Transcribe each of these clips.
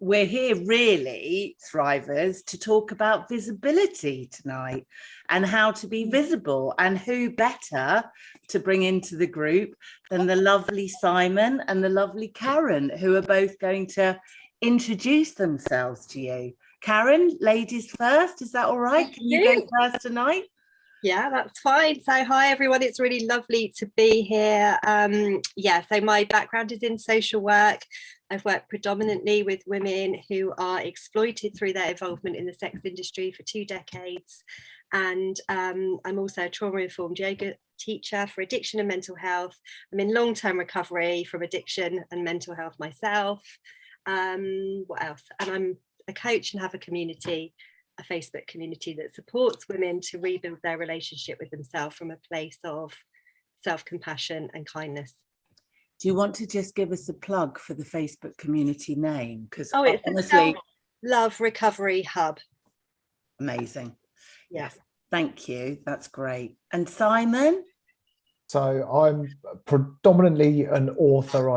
We're here really, Thrivers, to talk about visibility tonight and how to be visible, and who better to bring into the group than the lovely Simon and the lovely Karen, who are both going to introduce themselves to you. Karen, ladies first, is that all right? Can you go first tonight? Yeah, that's fine. So hi everyone, it's really lovely to be here. So my background is in social work. I've worked predominantly with women who are exploited through their involvement in the sex industry for 2 decades. And I'm also a trauma-informed yoga teacher for addiction and mental health. I'm in long-term recovery from addiction and mental health myself. What else? And I'm a coach and have a community, a Facebook community that supports women to rebuild their relationship with themselves from a place of self-compassion and kindness. Do you want to just give us a plug for the Facebook community name? Because it's honestly, Love Recovery Hub. Amazing. Yeah. Yes. Thank you. That's great. And Simon? So I'm predominantly an author.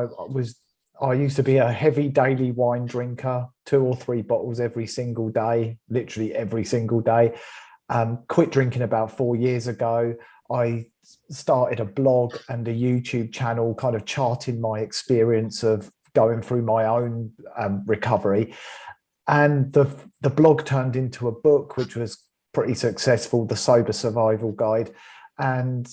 I used to be a heavy daily wine drinker, 2 or 3 bottles every single day, literally every single day. Quit drinking about 4 years ago. I started a blog and a YouTube channel kind of charting my experience of going through my own recovery. And the blog turned into a book, which was pretty successful, The Sober Survival Guide. And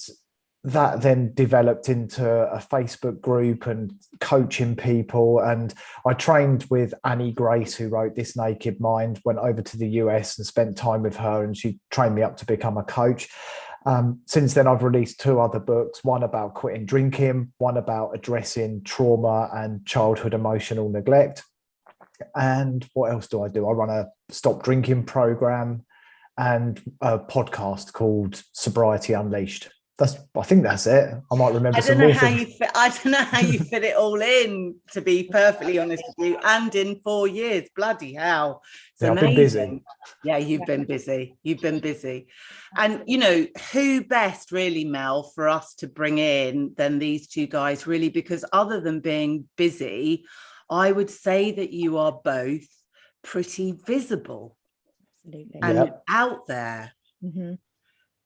that then developed into a Facebook group and coaching people. And I trained with Annie Grace, who wrote This Naked Mind, went over to the US and spent time with her, and she trained me up to become a coach. Since then, I've released 2 other books, one about quitting drinking, one about addressing trauma and childhood emotional neglect. And what else do? I run a stop drinking program and a podcast called Sobriety Unleashed. I think that's it. I might remember. I don't know how you fit it all in, to be perfectly honest with you, and in 4 years. Bloody hell. It's amazing. I've been busy. Yeah, you've been busy. You've been busy. And you know, who best really, Mel, for us to bring in than these 2 guys, really, because other than being busy, I would say that you are both pretty visible. Absolutely. And out there. Mm-hmm.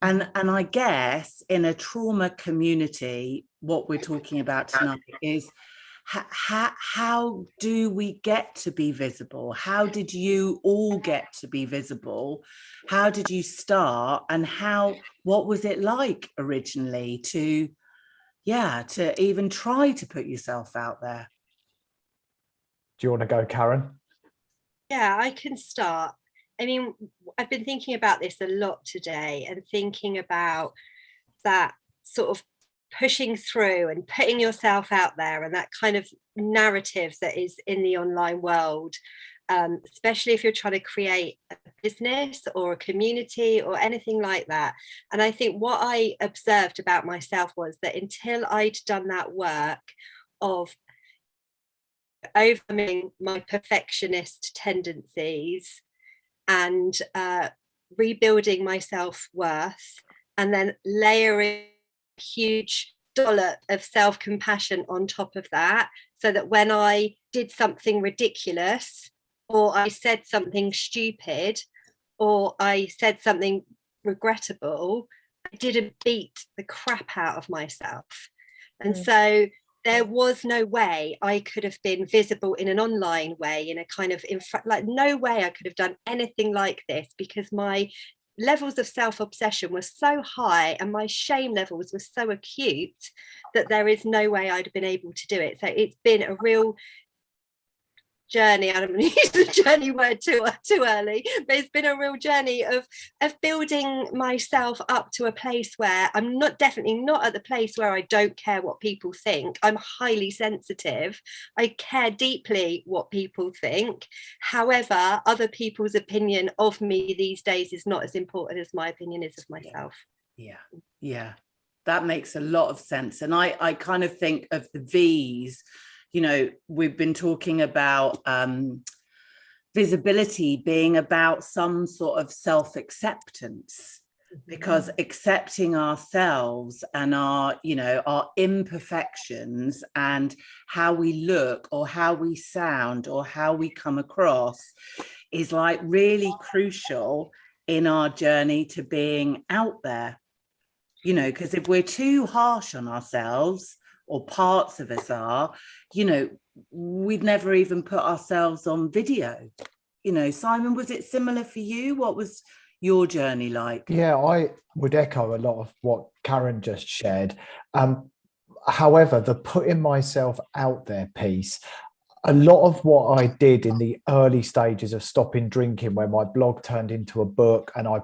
And I guess in a trauma community, what we're talking about tonight is how do we get to be visible? How did you all get to be visible? How did you start? And what was it like originally to even try to put yourself out there? Do you want to go, Karen? Yeah, I can start. I mean, I've been thinking about this a lot today, and thinking about that sort of pushing through and putting yourself out there, and that kind of narrative that is in the online world, especially if you're trying to create a business or a community or anything like that. And I think what I observed about myself was that until I'd done that work of overcoming my perfectionist tendencies and rebuilding my self-worth, and then layering a huge dollop of self-compassion on top of that, so that when I did something ridiculous, or I said something stupid, or I said something regrettable, I didn't beat the crap out of myself. And so there was no way I could have been visible in an online way, in a kind of, no way I could have done anything like this, because my levels of self-obsession were so high and my shame levels were so acute that there is no way I'd have been able to do it. So it's been a real journey. I don't want to use the journey word too early, but it's been a real journey of building myself up to a place where I'm definitely not at the place where I don't care what people think. I'm highly sensitive. I care deeply what people think. However, other people's opinion of me these days is not as important as my opinion is of myself. Yeah. That makes a lot of sense. And I kind of think of the V's. You know, we've been talking about visibility being about some sort of self-acceptance. because accepting ourselves and our, you know, our imperfections and how we look or how we sound or how we come across is like really crucial in our journey to being out there, you know, because if we're too harsh on ourselves, or parts of us are, you know, we'd never even put ourselves on video. You know, Simon, was it similar for you? What was your journey like? Yeah, I would echo a lot of what Karen just shared. However, the putting myself out there piece, a lot of what I did in the early stages of stopping drinking, where my blog turned into a book and I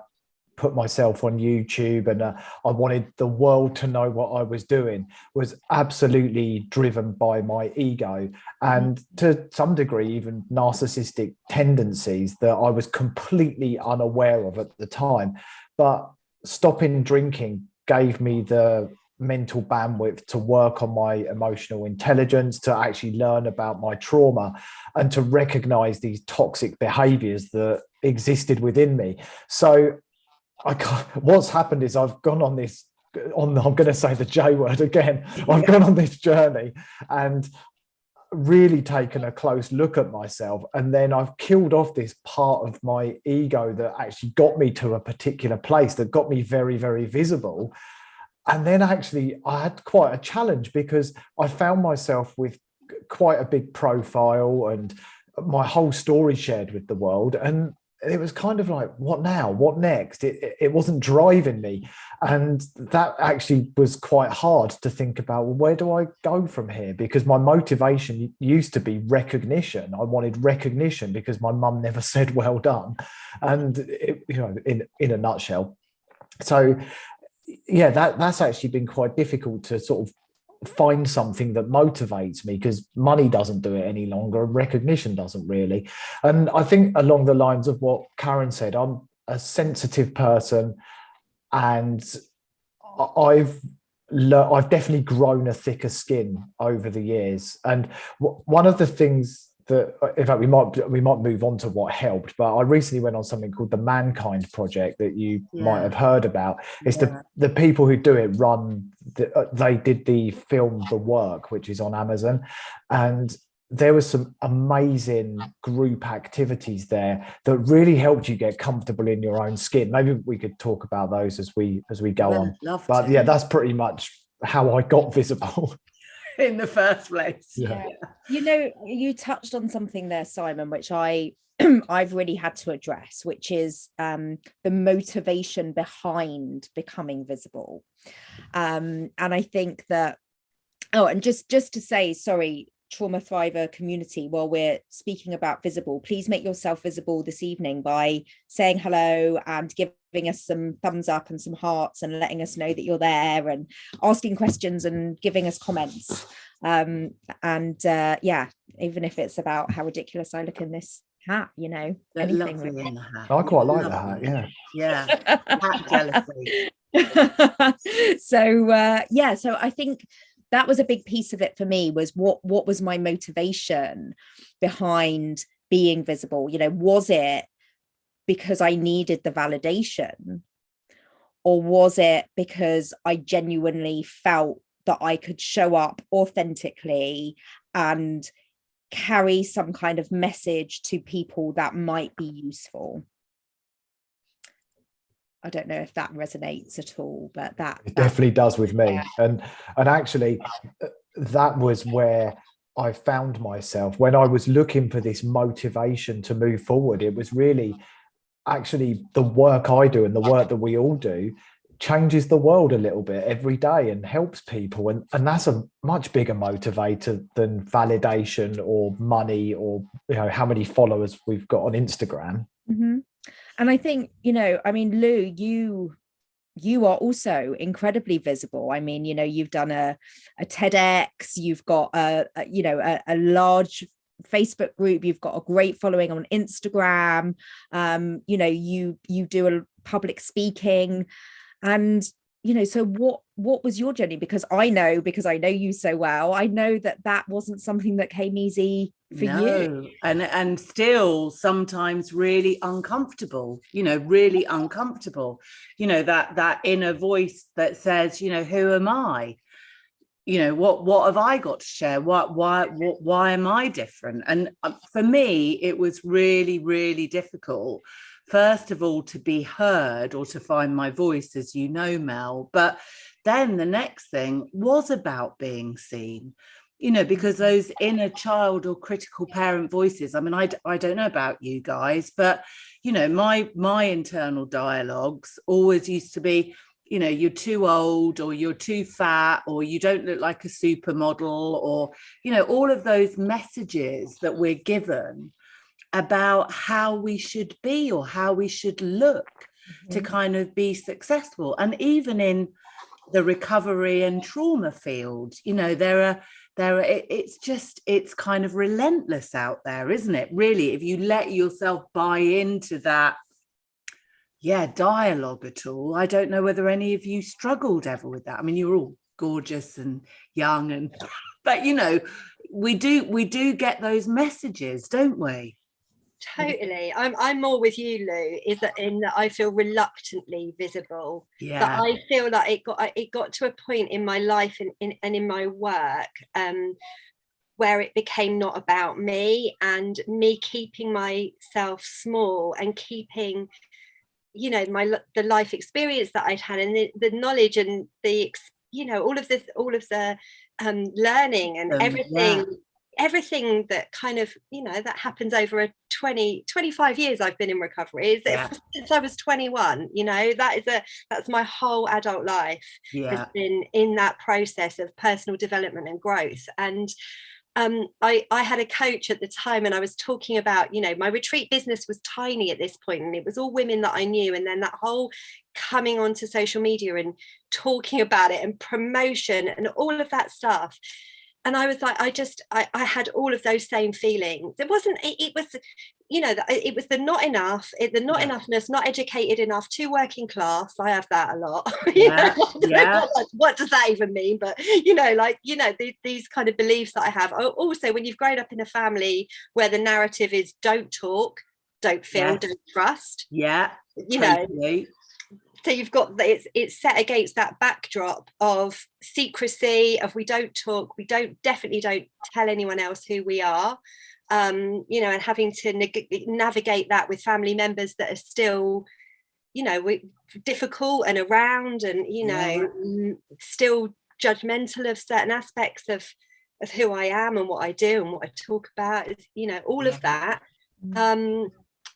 put myself on YouTube and I wanted the world to know what I was doing, was absolutely driven by my ego and to some degree even narcissistic tendencies that I was completely unaware of at the time. But stopping drinking gave me the mental bandwidth to work on my emotional intelligence, to actually learn about my trauma and to recognize these toxic behaviors that existed within me. So what's happened is I've gone on this, I'm going to say the J word again. I've gone on this journey and really taken a close look at myself. And then I've killed off this part of my ego that actually got me to a particular place, that got me very, very visible. And then actually I had quite a challenge because I found myself with quite a big profile and my whole story shared with the world. And it was kind of like, what now? What next? It wasn't driving me. And that actually was quite hard to think about, well, where do I go from here? Because my motivation used to be recognition. I wanted recognition because my mum never said well done. And, you know, in a nutshell. So, yeah, that's actually been quite difficult to sort of find something that motivates me, because money doesn't do it any longer and recognition doesn't really. And I think along the lines of what Karen said, I'm a sensitive person and I've definitely grown a thicker skin over the years. And one of the things that, in fact, we might move on to what helped, but I recently went on something called the Mankind Project that you might have heard about. It's the people who do it they did the film The Work, which is on Amazon, and there was some amazing group activities there that really helped you get comfortable in your own skin. Maybe we could talk about those as we go on. But yeah, that's pretty much how I got visible. In the first place. Yeah. You know, you touched on something there, Simon, which I've really had to address, which is the motivation behind becoming visible. And I think that, and just to say, sorry, Trauma Thriver community, while we're speaking about visible, please make yourself visible this evening by saying hello and giving us some thumbs up and some hearts and letting us know that you're there and asking questions and giving us comments. Yeah, even if it's about how ridiculous I look in this hat, you know, anything really. In the hat. I quite like the hat, yeah. Hat jealousy. So I think that was a big piece of it for me, was what was my motivation behind being visible? You know, was it because I needed the validation, or was it because I genuinely felt that I could show up authentically and carry some kind of message to people that might be useful? I don't know if that resonates at all, but that definitely does with me. And actually, that was where I found myself when I was looking for this motivation to move forward. It was really actually the work I do and the work that we all do changes the world a little bit every day and helps people. And that's a much bigger motivator than validation or money or, you know, how many followers we've got on Instagram. Mm-hmm. And I think, you know, I mean, Lou, you are also incredibly visible. I mean, you know, you've done a TEDx, you've got a large Facebook group, you've got a great following on Instagram. You know, you do a public speaking, and so what was your journey? Because I know you so well, I know that wasn't something that came easy for you. And still sometimes really uncomfortable, really uncomfortable, that inner voice that says, who am I? What have I got to share? Why am I different? And for me, it was really, really difficult, first of all, to be heard or to find my voice, as you know, Mel. But then the next thing was about being seen, because those inner child or critical parent voices, I mean, I don't know about you guys, but, my internal dialogues always used to be, you're too old, or you're too fat, or you don't look like a supermodel, or, all of those messages that we're given about how we should be or how we should look to kind of be successful. And even in the recovery and trauma field, it's kind of relentless out there, isn't it? Really, if you let yourself buy into that dialogue at all. I don't know whether any of you struggled ever with that. I mean, you're all gorgeous and young, but we do get those messages, don't we? Totally. I'm more with you, Lou, in that I feel reluctantly visible. But I feel like it got to a point in my life and in my work where it became not about me, and me keeping myself small and keeping the life experience that I'd had, and the knowledge and the all of the learning and everything that kind of that happens over a 25 years I've been in recovery, since I was 21. That's my whole adult life has been in that process of personal development and growth. And I had a coach at the time, and I was talking about, my retreat business was tiny at this point, and it was all women that I knew. And then that whole coming onto social media and talking about it and promotion and all of that stuff. And I was like, I had all of those same feelings. It was the not enough, the not enoughness, not educated enough, too working class. I have that a lot. What does that even mean? But these kind of beliefs that I have. Also, when you've grown up in a family where the narrative is don't talk, don't feel, don't trust. Totally. So you've got it's set against that backdrop of secrecy, of we don't talk, definitely don't tell anyone else who we are, and having to navigate that with family members that are still, difficult and around, and still judgmental of certain aspects of who I am and what I do and what I talk about, all of that.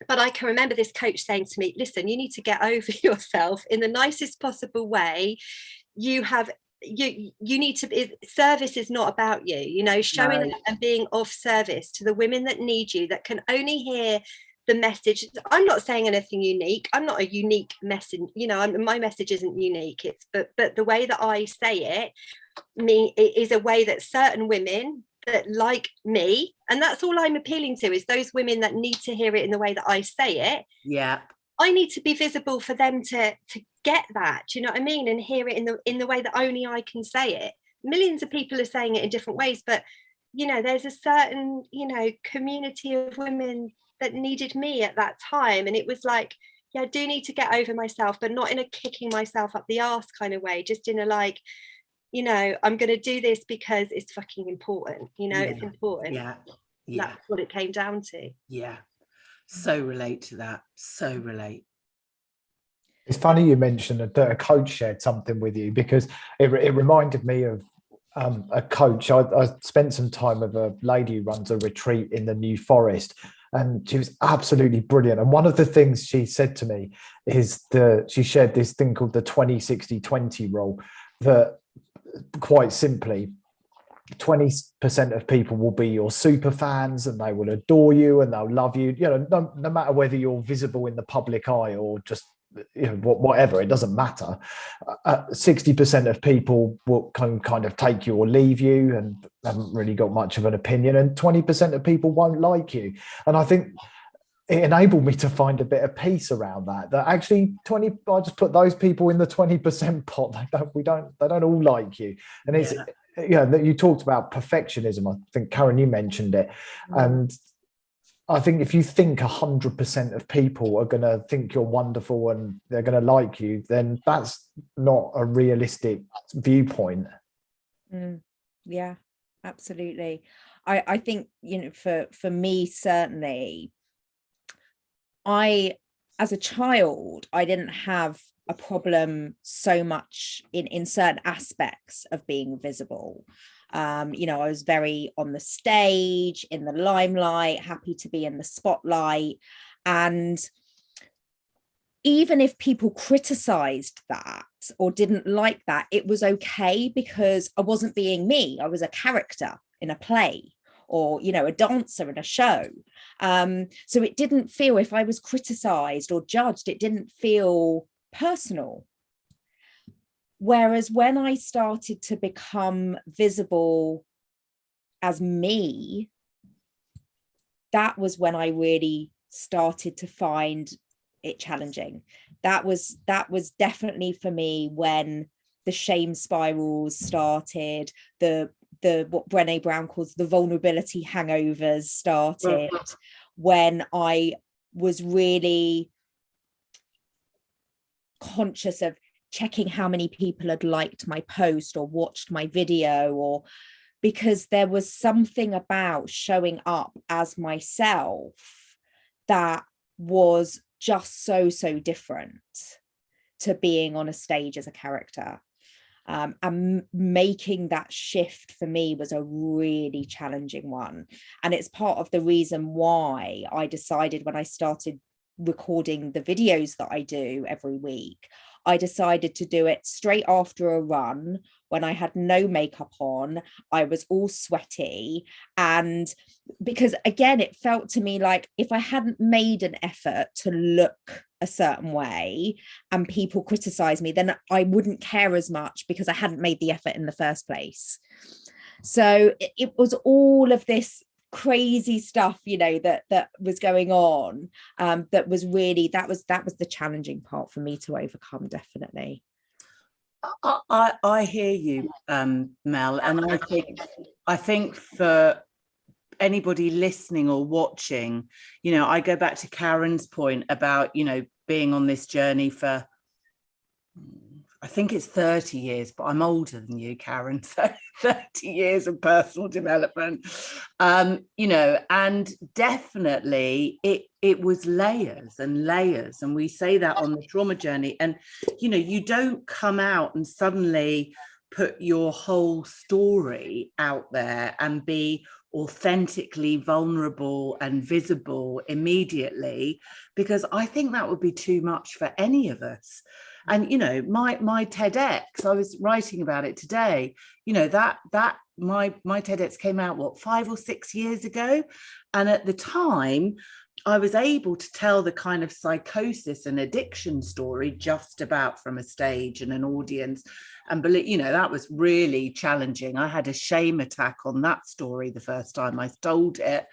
But I can remember this coach saying to me, listen, you need to get over yourself in the nicest possible way. You need to service is not about you, showing up and being of service to the women that need you, that can only hear the message. I'm not saying anything unique. I'm not a unique message, my message isn't unique. But the way that I say it is a way that certain women that like me, and that's all I'm appealing to, is those women that need to hear it in the way that I say it. I need to be visible for them to get that, do you know what I mean, and hear it in the way that only I can say it. Millions of people are saying it in different ways, but there's a certain community of women that needed me at that time, and it was like, I do need to get over myself, but not in a kicking myself up the arse kind of way, just in a like, I'm going to do this because it's fucking important. It's important. That's what it came down to. So relate to that. So relate. It's funny you mentioned that a coach shared something with you, because it reminded me of a coach. I spent some time with a lady who runs a retreat in the New Forest, and she was absolutely brilliant. And one of the things she said to me is she shared this thing called the 20-60-20 rule, that quite simply 20% of people will be your super fans, and they will adore you and they'll love you, no matter whether you're visible in the public eye or just whatever, it doesn't matter. 60% of people will kind of take you or leave you and haven't really got much of an opinion, and 20% of people won't like you. And I think it enabled me to find a bit of peace around that actually I just put those people in the 20% pot. They don't all like you. And it's, that you talked about perfectionism. I think, Karen, you mentioned it. And I think if you think 100% of people are going to think you're wonderful and they're going to like you, then that's not a realistic viewpoint. Yeah, absolutely. I think, for me, certainly, as a child, I didn't have a problem so much in certain aspects of being visible. I was very on the stage, in the limelight, happy to be in the spotlight. And even if people criticized that or didn't like that, it was okay, because I wasn't being me. I was a character in a play, or a dancer in a show. So it didn't feel, if I was criticized or judged, it didn't feel personal. Whereas when I started to become visible as me, that was when I really started to find it challenging. That was definitely for me when the shame spirals started, what Brené Brown calls the vulnerability hangovers started, when I was really conscious of checking how many people had liked my post or watched my video, or because there was something about showing up as myself that was just so different to being on a stage as a character. And making that shift for me was a really challenging one. And it's part of the reason why I decided, when I started recording the videos that I do every week, I decided to do it straight after a run when I had no makeup on. I was all sweaty. And because, again, it felt to me like if I hadn't made an effort to look a certain way and people criticize me, then I wouldn't care as much, because I hadn't made the effort in the first place. So it was all of this crazy stuff, that was going on, that was the challenging part for me to overcome, definitely. I hear you, Mel, and I think for anybody listening or watching, I go back to Karen's point about being on this journey for, I think it's 30 years, but I'm older than you, Karen, so 30 years of personal development, and definitely it was layers and layers. And we say that on the trauma journey. And, you don't come out and suddenly put your whole story out there and be authentically vulnerable and visible immediately, because I think that would be too much for any of us. And my TEDx, I was writing about it today, that my TEDx came out 5 or 6 years ago, and at the time I was able to tell the kind of psychosis and addiction story just about from a stage and an audience. And believe, that was really challenging. I had a shame attack on that story the first time I told it.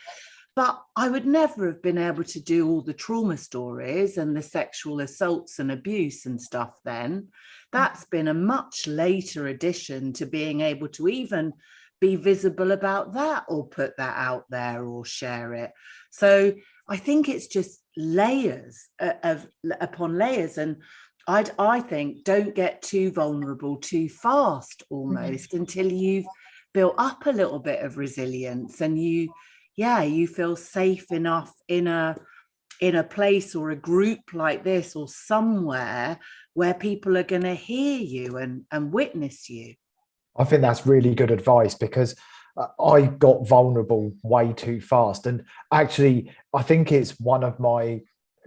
But I would never have been able to do all the trauma stories and the sexual assaults and abuse and stuff then. That's been a much later addition to being able to even be visible about that, or put that out there, or share it. So I think it's just layers upon layers. And I think don't get too vulnerable too fast, almost, until you've built up a little bit of resilience, and you feel safe enough in a place or a group like this, or somewhere where people are going to hear you and witness you. I think that's really good advice, because I got vulnerable way too fast. And actually, I think it's one of my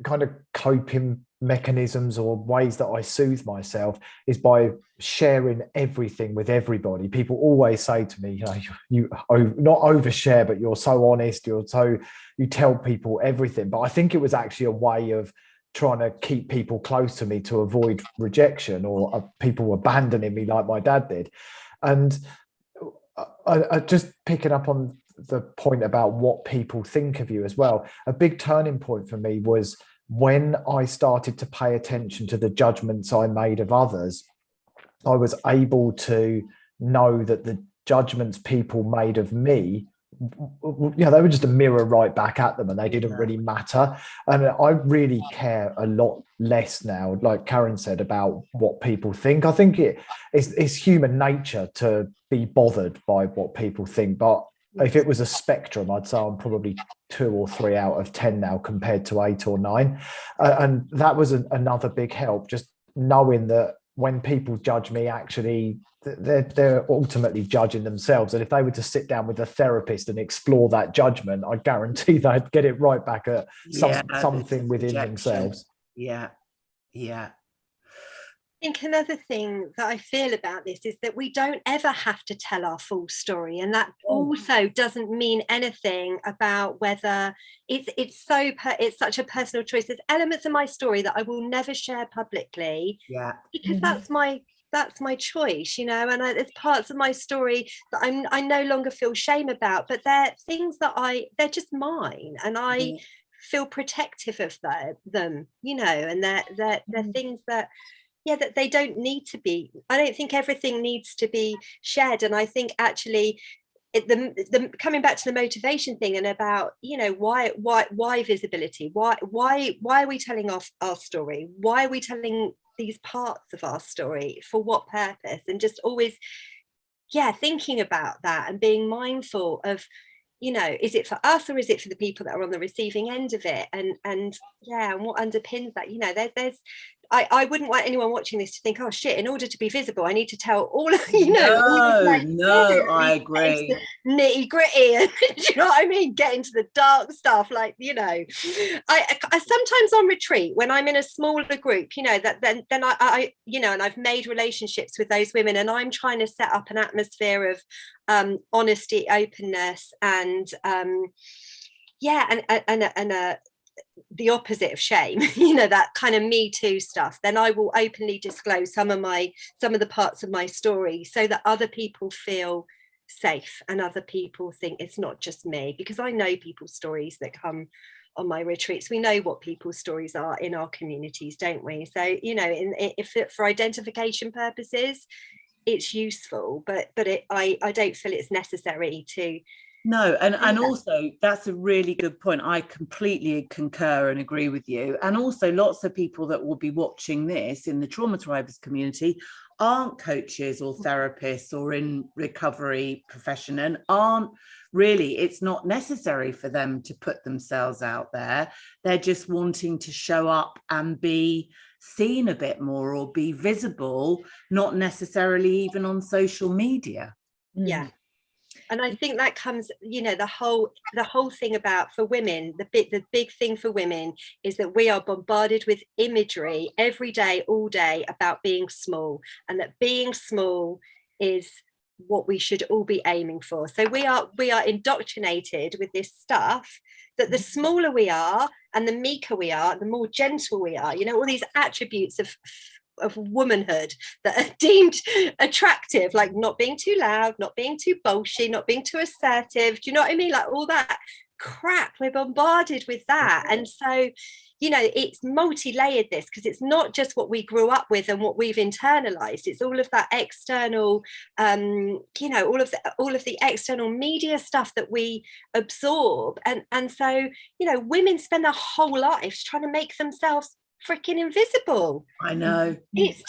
kind of coping mechanisms, or ways that I soothe myself, is by sharing everything with everybody. People always say to me, you not overshare, but you're so honest, you tell people everything. But I think it was actually a way of trying to keep people close to me to avoid rejection, or people abandoning me like my dad did. And I just picking up on the point about what people think of you as well. A big turning point for me was when I started to pay attention to the judgments I made of others. I was able to know that the judgments people made of me, they were just a mirror right back at them, and they didn't really matter. And I really care a lot less now, like Karen said, about what people think. I think it's human nature to be bothered by what people think, but if it was a spectrum, I'd say I'm probably 2 or 3 out of 10 now compared to 8 or 9. And that was another big help, just knowing that when people judge me, actually they're ultimately judging themselves. And if they were to sit down with a therapist and explore that judgment, I guarantee they'd get it right back at something within themselves. Yeah. I think another thing that I feel about this is that we don't ever have to tell our full story, and that also doesn't mean anything about whether it's such a personal choice. There's elements of my story that I will never share publicly, because that's my choice, and there's parts of my story that I no longer feel shame about, but they're things that they're just mine, and I feel protective of them, and they're things that that they don't need to be. I don't think everything needs to be shared. And I think actually the coming back to the motivation thing and about, why visibility? Why are we telling our story? Why are we telling these parts of our story? For what purpose? And just always, thinking about that and being mindful of, is it for us or is it for the people that are on the receiving end of it? And what underpins that? There's I wouldn't want anyone watching this to think, oh shit, in order to be visible, I need to tell all of, I agree. Nitty gritty, and do you know what I mean? Get into the dark stuff, I sometimes on retreat when I'm in a smaller group, that then I and I've made relationships with those women, and I'm trying to set up an atmosphere of honesty, openness, and the opposite of shame, that kind of Me Too stuff. Then I will openly disclose some of the parts of my story so that other people feel safe and other people think it's not just me, because I know people's stories that come on my retreats. We know what people's stories are in our communities, don't we? So, if for identification purposes, it's useful, but I don't feel it's necessary to. No, and also that's a really good point. I completely concur and agree with you. And also lots of people that will be watching this in the Trauma Thrivers community aren't coaches or therapists or in recovery profession, and it's not necessary for them to put themselves out there. They're just wanting to show up and be seen a bit more or be visible, not necessarily even on social media. And I think that comes, the whole thing about, for women, the big thing for women is that we are bombarded with imagery every day, all day, about being small, and that being small is what we should all be aiming for. So we are indoctrinated with this stuff that the smaller we are and the meeker we are, the more gentle we are, all these attributes of womanhood that are deemed attractive, like not being too loud, not being too bolshy, not being too assertive. Do you know what I mean? Like all that crap, we're bombarded with that. And so, it's multi-layered, this, because it's not just what we grew up with and what we've internalized. It's all of that external, all of the external media stuff that we absorb. And so, women spend their whole lives trying to make themselves freaking invisible. I know. It's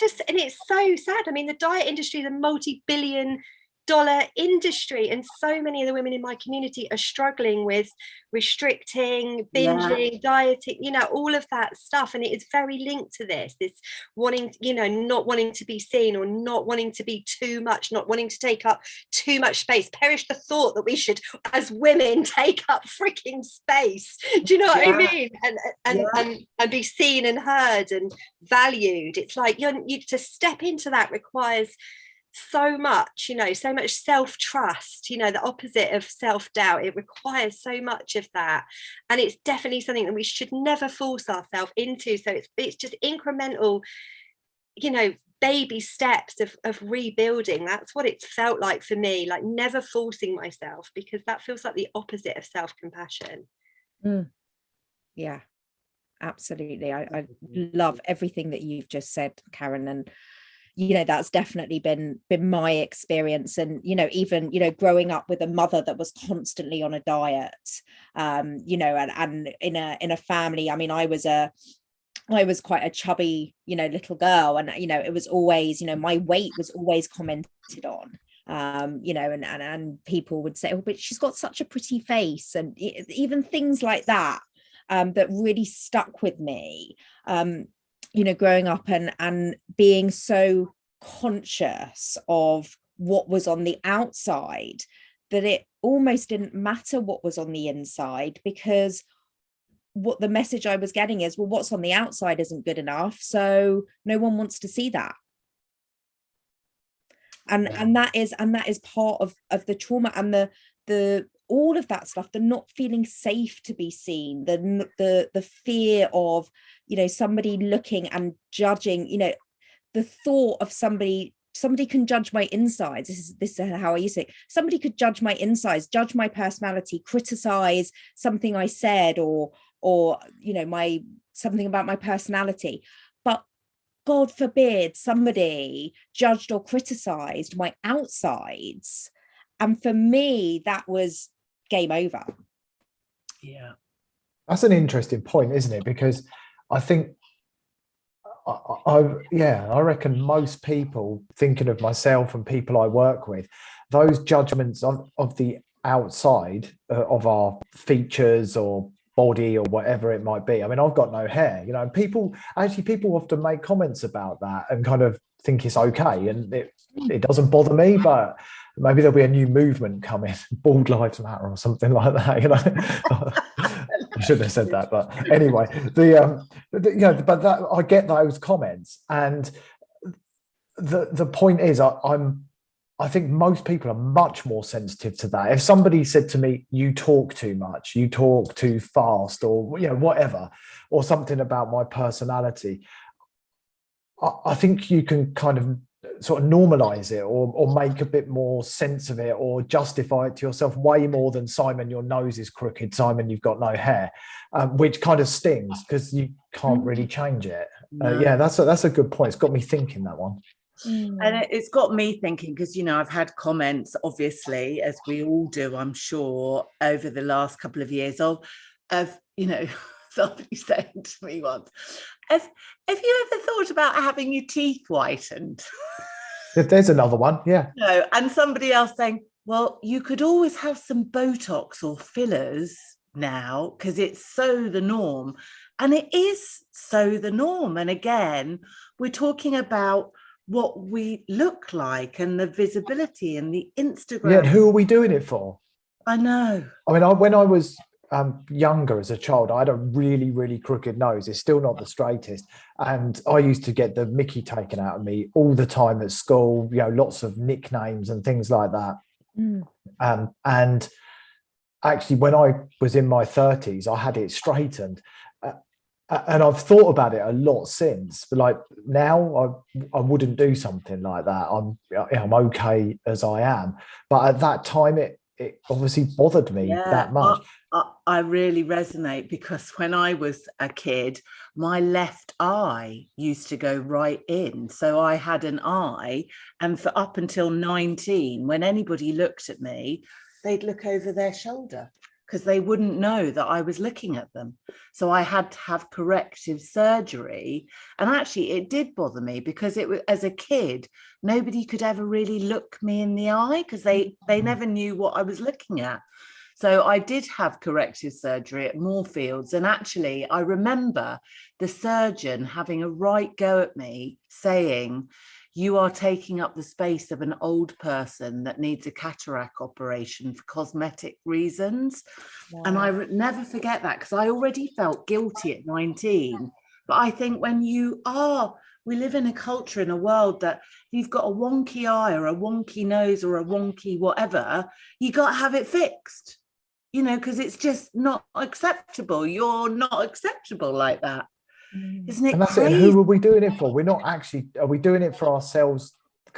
so sad. I mean, the diet industry is a multi-billion-dollar industry, and so many of the women in my community are struggling with restricting, binging, dieting, all of that stuff. And it is very linked to this wanting, not wanting to be seen, or not wanting to be too much, not wanting to take up too much space. Perish the thought that we should, as women, take up freaking space. Do you know what I mean? And be seen and heard and valued. It's like you to step into that requires so much, so much self-trust, the opposite of self-doubt. It requires so much of that, and it's definitely something that we should never force ourselves into. So it's just incremental, baby steps of rebuilding. That's what it felt like for me, like never forcing myself, because that feels like the opposite of self-compassion. Yeah, absolutely. I love everything that you've just said, Karen, and that's definitely been my experience. And even growing up with a mother that was constantly on a diet, and in a family, I mean, I was quite a chubby little girl, and it was always my weight was always commented on, and people would say, oh, but she's got such a pretty face, and even things like that, that really stuck with me, growing up and being so conscious of what was on the outside, that it almost didn't matter what was on the inside, because what the message I was getting is, well, what's on the outside isn't good enough, so no one wants to see that. And that is part of the trauma, and the all of that stuff, the not feeling safe to be seen, the fear of somebody looking and judging, the thought of somebody can judge my insides. This is how I used to say, somebody could judge my insides, judge my personality, criticize something I said, or my something about my personality, but God forbid somebody judged or criticized my outsides. And for me, that was game over. Yeah, that's an interesting point, isn't it? Because I think I reckon most people, thinking of myself and people I work with, those judgments of the outside of our features or body or whatever it might be. I mean, I've got no hair, people often make comments about that and kind of think it's okay, and it doesn't bother me, but maybe there'll be a new movement coming, Bald Lives Matter or something like that, I shouldn't have said that, but anyway, but that, I get those comments, and the point is, I think most people are much more sensitive to that. If somebody said to me, you talk too much, you talk too fast, or whatever, or something about my personality, I think you can kind of sort of normalize it, or make a bit more sense of it, or justify it to yourself way more than, Simon, your nose is crooked, Simon, you've got no hair, which kind of stings because you can't really change it. No. That's a good point. It's got me thinking, that one. And it's got me thinking, because I've had comments, obviously, as we all do, I'm sure, over the last couple of years of somebody saying to me once, have you ever thought about having your teeth whitened? There's another one. Yeah. No, and somebody else saying, well, you could always have some Botox or fillers now, because it's so the norm. And it is so the norm. And again, we're talking about what we look like and the visibility and the Instagram. Yeah, who are we doing it for? I know. I mean, when I was younger as a child, I had a really, really crooked nose. It's still not the straightest. And I used to get the mickey taken out of me all the time at school, lots of nicknames and things like that. And actually, when I was in my 30s, I had it straightened. And I've thought about it a lot since, but like now I wouldn't do something like that. I'm okay as I am. But at that time, it obviously bothered me that much. I really resonate, because when I was a kid, my left eye used to go right in. So I had an eye, and for up until 19, when anybody looked at me, they'd look over their shoulder, because they wouldn't know that I was looking at them. So I had to have corrective surgery. And actually, it did bother me, because it was, as a kid, nobody could ever really look me in the eye, because they never knew what I was looking at. So I did have corrective surgery at Moorfields. And actually, I remember the surgeon having a right go at me, saying, you are taking up the space of an old person that needs a cataract operation for cosmetic reasons. Wow. And I never forget that, because I already felt guilty at 19. But I think when we live in a culture, in a world that you've got a wonky eye or a wonky nose or a wonky whatever, you got to have it fixed, because it's just not acceptable. You're not acceptable like that. Isn't it And that's crazy? it. Who are we doing it for? We're not actually, are we doing it for ourselves?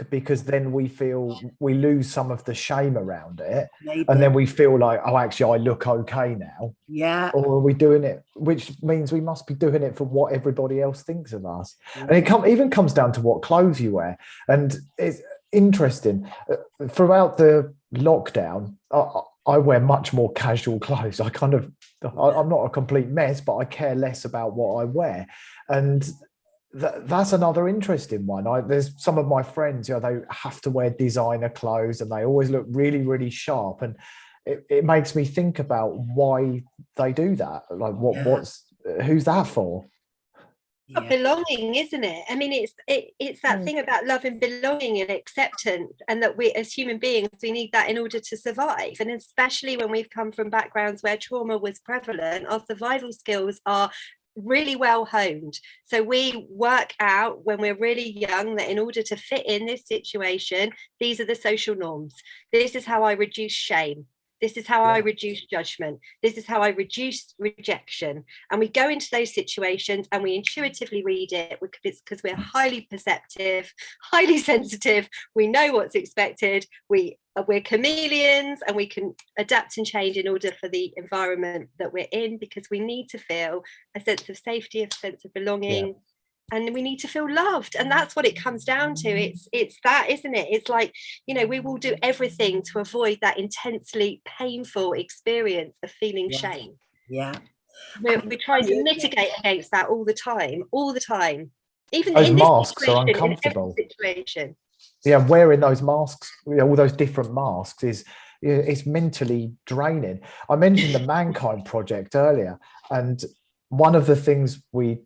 Because then we feel we lose some of the shame around it. Maybe. And then we feel like, oh, actually, I look okay now. Yeah. Or are we doing it, which means we must be doing it for what everybody else thinks of us. And it even comes down to what clothes you wear. And it's interesting. Throughout the lockdown, I wear much more casual clothes. I'm not a complete mess, but I care less about what I wear. And that's another interesting one. There's some of my friends, they have to wear designer clothes and they always look really, really sharp. And it makes me think about why they do that. Like who's that for? Yeah. Belonging, isn't it? I mean, it's that thing about love and belonging and acceptance, and that we as human beings, we need that in order to survive. And especially when we've come from backgrounds where trauma was prevalent, our survival skills are really well honed. So we work out when we're really young that in order to fit in this situation, these are the social norms. This is how I reduce shame. This is how I reduce judgment. This is how I reduce rejection. And we go into those situations and we intuitively read it because we're highly perceptive, highly sensitive. We know what's expected. We're chameleons and we can adapt and change in order for the environment that we're in, because we need to feel a sense of safety, a sense of belonging. Yeah. And we need to feel loved. And that's what it comes down to. It's that, isn't it? It's like, we will do everything to avoid that intensely painful experience of feeling shame. Yeah. We're trying to mitigate against that all the time. Even those in masks this are uncomfortable. In every situation. Yeah, wearing those masks, all those different masks it's mentally draining. I mentioned the Mankind Project earlier, and one of the things we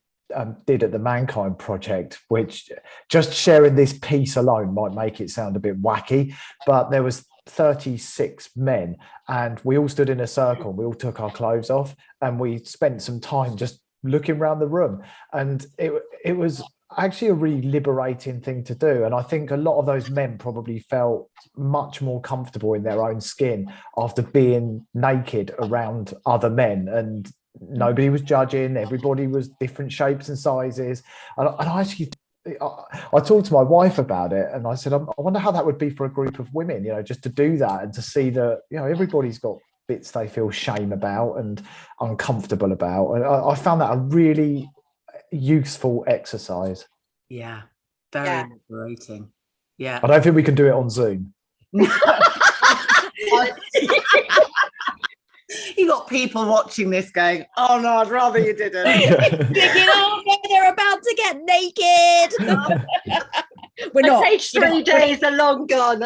did at the Mankind Project, which just sharing this piece alone might make it sound a bit wacky, but there was 36 men and we all stood in a circle. We all took our clothes off and we spent some time just looking around the room, and it was actually a really liberating thing to do. And I think a lot of those men probably felt much more comfortable in their own skin after being naked around other men, and nobody was judging. Everybody was different shapes and sizes. And I talked to my wife about it, and I said, I wonder how that would be for a group of women, just to do that and to see that, everybody's got bits they feel shame about and uncomfortable about. And I found that a really useful exercise. Yeah, very liberating. Yeah. I don't think we can do it on Zoom. You got people watching this going, oh no, I'd rather you didn't. They're about to get naked. We're not. Page 3 days are long gone.